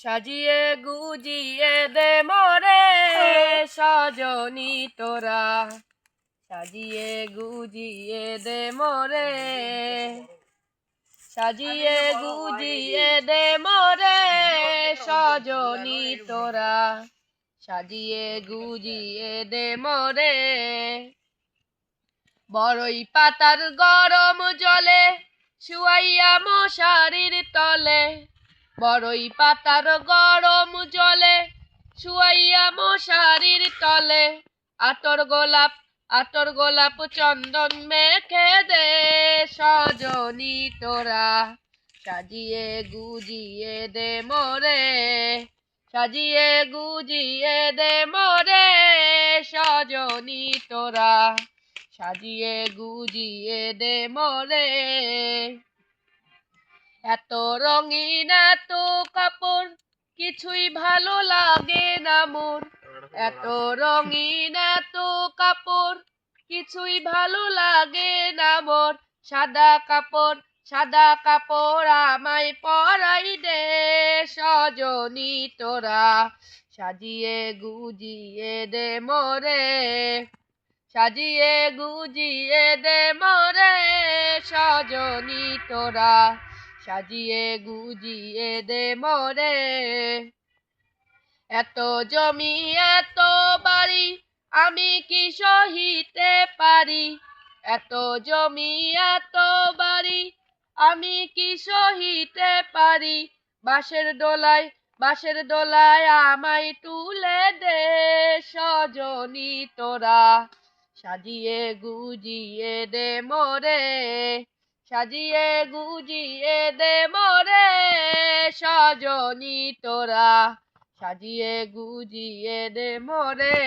সাজিয়ে গুজিয়ে দে মোরে সজনী তোরা, সাজিয়ে গুজিয়ে দে মোরে, সাজিয়ে গুজিয়ে দে মোরে সজনী তোরা, সাজিয়ে গুজিয়ে দে মোরে। বড়ই পাতার গরম জলে শুয়াইয়া মশারির তলে, বড়ই পাতার গরম জলে শুয়াইয়া মশারির তলে, আতর গোলাপ চন্দন মেখে দে সজনী তোরা, সাজিয়ে গুজিয়ে দে মোরে, সাজিয়ে গুজিয়ে দে মোরে সজনী তোরা, সাজিয়ে গুজিয়ে দে মোরে। এত রঙিন এত কাপড় কিছুই ভালো লাগে না মোর, এত রঙিন এত কাপড় কিছুই ভালো লাগে না মোর। সাদা কাপড় আমায় পরাই দে সজনী তোরা, সাজিয়ে গুজিয়ে দে মোরে, সাজিয়ে গুজিয়ে দে মোরে সজনী তোরা, সাজিয়ে গুজিয়ে দে মোরে। এত জমি এত বাড়ি আমি কি সহিতে পারি, এত জমি এত বাড়ি আমি কি সহিতে পারি। বাঁশের দোলায় আমায় তুলে দে সজনী তোরা, সাজিয়ে গুজিয়ে দে মোরে, সাজিয়ে গুজিয়ে দে মোরে সজনী তোরা, সাজিয়ে গুজিয়ে দে মোরে।